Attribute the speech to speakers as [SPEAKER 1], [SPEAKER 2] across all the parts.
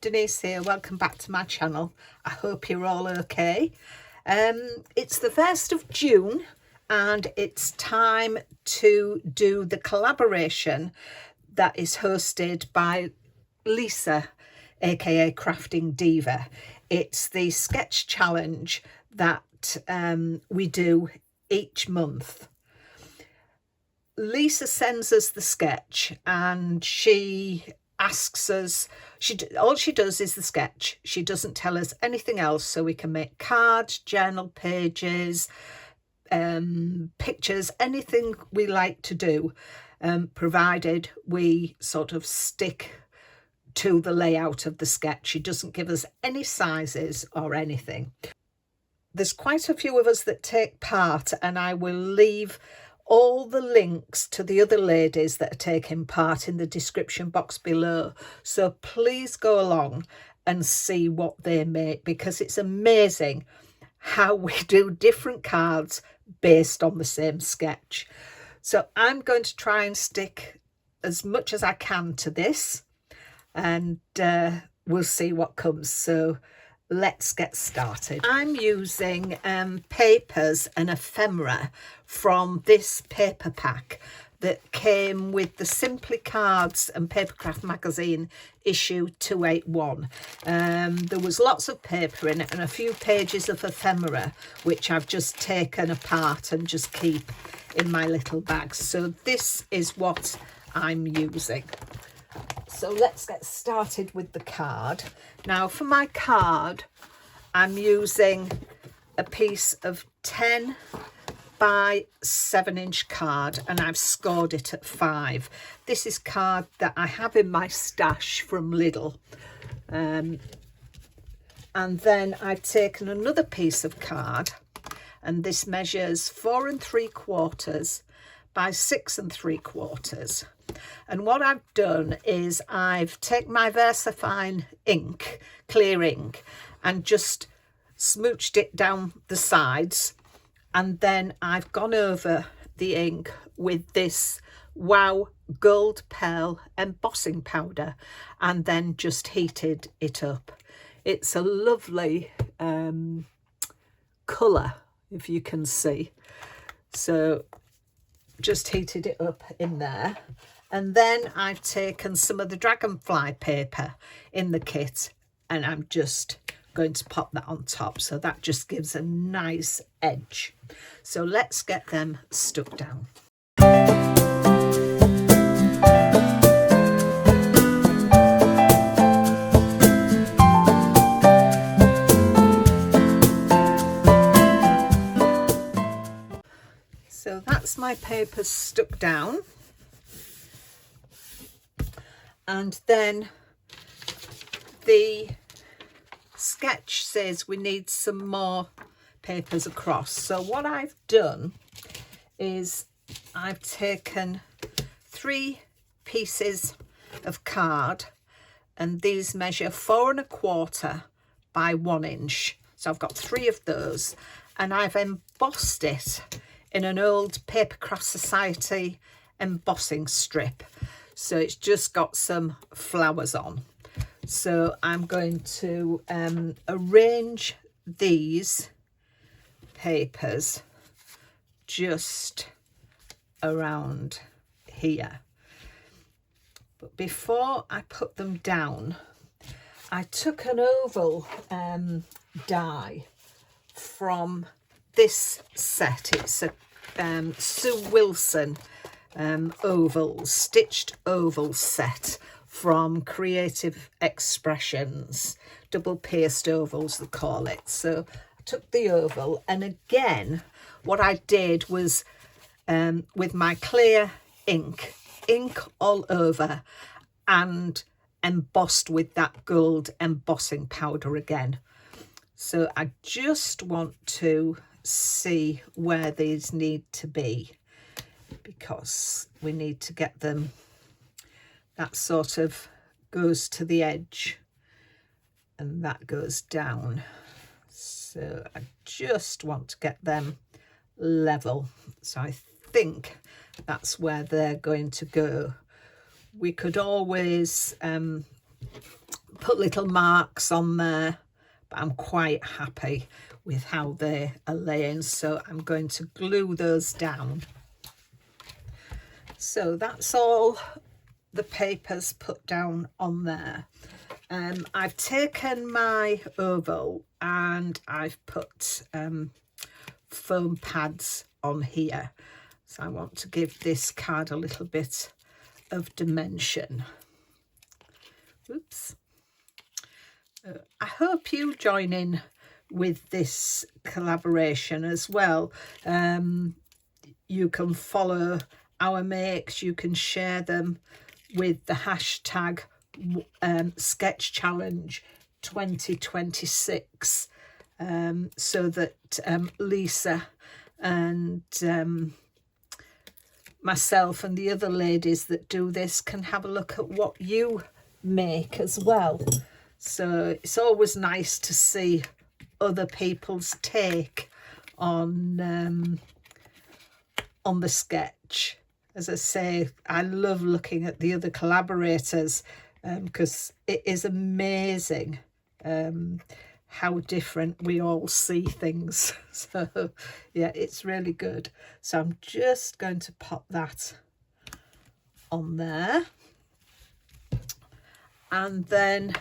[SPEAKER 1] Denise here, welcome back to my channel. I hope you're all okay. It's the 1st of June and it's time to do the collaboration that is hosted by Lisa, aka Crafting Diva. It's the sketch challenge that we do each month. Lisa sends us the sketch and she asks us, all she does is the sketch. She doesn't tell us anything else, so we can make cards, journal pages, pictures, anything we like to do, provided we sort of stick to the layout of the sketch. She doesn't give us any sizes or anything. There's quite a few of us that take part, and I will leave all the links to the other ladies that are taking part in the description box below, so please go along and see what they make, because it's amazing how we do different cards based on the same sketch. So I'm going to try and stick as much as I can to this, and we'll see what comes. So let's get started. I'm using papers and ephemera from this paper pack that came with the Simply Cards and Papercraft magazine issue 281. There was lots of paper in it and a few pages of ephemera, which I've just taken apart and just keep in my little bag. So this is what I'm using. So let's get started with the card. Now for my card, I'm using a piece of 10 by 7-inch card, and I've scored it at 5. This is card that I have in my stash from Lidl. And then I've taken another piece of card, and this measures 4 3/4 by 6 3/4. And what I've done is I've taken my VersaFine ink, clear ink, and just smooched it down the sides, and then I've gone over the ink with this Wow Gold Pearl embossing powder and then just heated it up. It's a lovely colour, if you can see. So just heated it up in there. And then I've taken some of the dragonfly paper in the kit, and I'm just going to pop that on top, so that just gives a nice edge. So let's get them stuck down. So that's my paper stuck down. And then the sketch says we need some more papers across. So what I've done is I've taken 3 pieces of card, and these measure 4 1/4 by 1 inch. So I've got 3 of those, and I've embossed it in an old Papercraft Society embossing strip. So it's just got some flowers on. So I'm going to arrange these papers just around here. But before I put them down, I took an oval die from this set. It's a Sue Wilson ovals, stitched oval set from Creative Expressions, double pierced ovals they call it. So I took the oval, and again what I did was with my clear ink all over, and embossed with that gold embossing powder again. So I just want to see where these need to be, because we need to get them, that sort of goes to the edge and that goes down. So I just want to get them level. So I think that's where they're going to go. We could always put little marks on there, but I'm quite happy with how they are laying, so I'm going to glue those down. So that's all the papers put down on there. I've taken my oval and I've put foam pads on here, so I want to give this card a little bit of dimension. Oops. I hope you join in with this collaboration as well. You can follow our makes, you can share them with the hashtag sketch challenge 2026, so that Lisa and myself and the other ladies that do this can have a look at what you make as well. So it's always nice to see other people's take on the sketch. As I say, I love looking at the other collaborators because it is amazing how different we all see things. So yeah, it's really good. So I'm just going to pop that on there. And then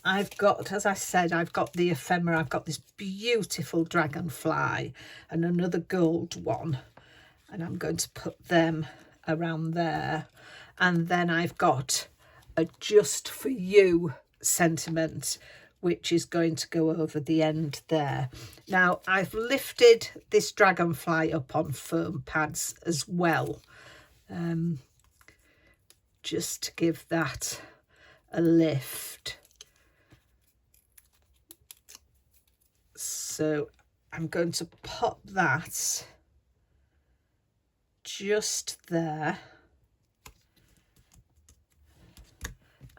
[SPEAKER 1] I've got, as I said, I've got the ephemera. I've got this beautiful dragonfly and another gold one, and I'm going to put them around there. And then I've got a just for you sentiment, which is going to go over the end there. Now I've lifted this dragonfly up on foam pads as well, just to give that a lift. So I'm going to pop that just there.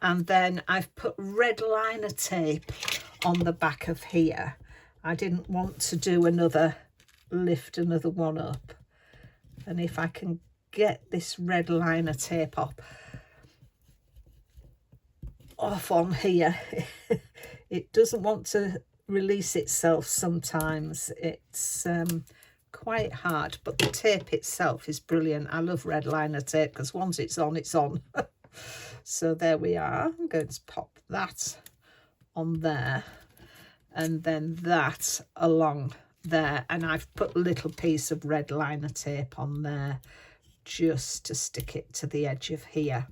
[SPEAKER 1] And then I've put red liner tape on the back of here. I didn't want to do lift another one up. And if I can get this red liner tape off on here, it doesn't want to release itself sometimes. It's quite hard, but the tape itself is brilliant. I love red liner tape because once it's on, it's on. So there we are. I'm going to pop that on there, and then that along there, and I've put a little piece of red liner tape on there just to stick it to the edge of here.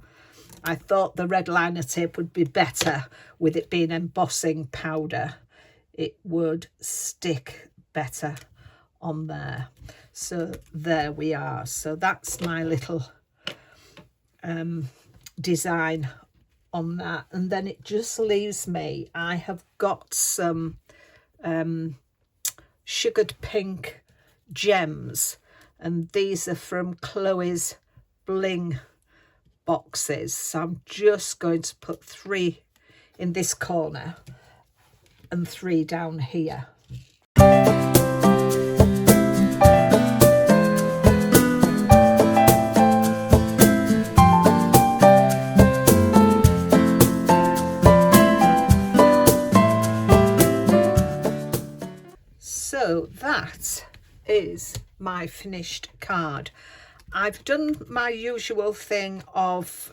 [SPEAKER 1] I thought the red liner tape would be better with it being embossing powder. It would stick better on there. So there we are. So that's my little design on that. And then it just leaves me, I have got some sugared pink gems, and these are from Chloe's Bling boxes. So I'm just going to put 3 in this corner and 3 down here. So that is my finished card. I've done my usual thing of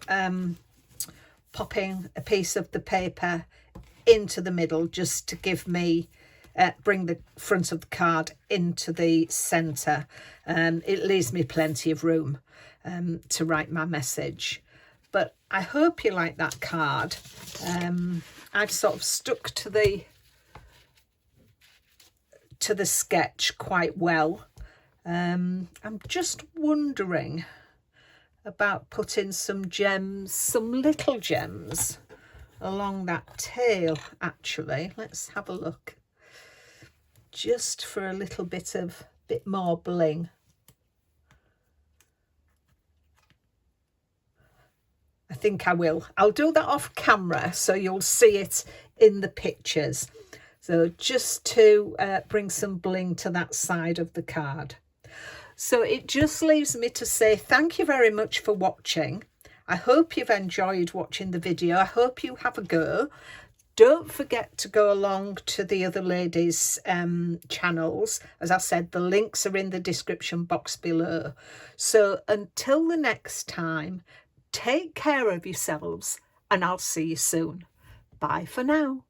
[SPEAKER 1] popping a piece of the paper into the middle just to give me bring the front of the card into the centre. It leaves me plenty of room to write my message. But I hope you like that card. I've sort of stuck to the sketch quite well. I'm just wondering about putting some gems, some little gems along that tail actually. Let's have a look, just for a little bit more bling. I think I will. I'll do that off camera so you'll see it in the pictures. So just to bring some bling to that side of the card. So it just leaves me to say thank you very much for watching. I hope you've enjoyed watching the video. I hope you have a go. Don't forget to go along to the other ladies' channels. As I said, the links are in the description box below. So until the next time, take care of yourselves and I'll see you soon. Bye for now.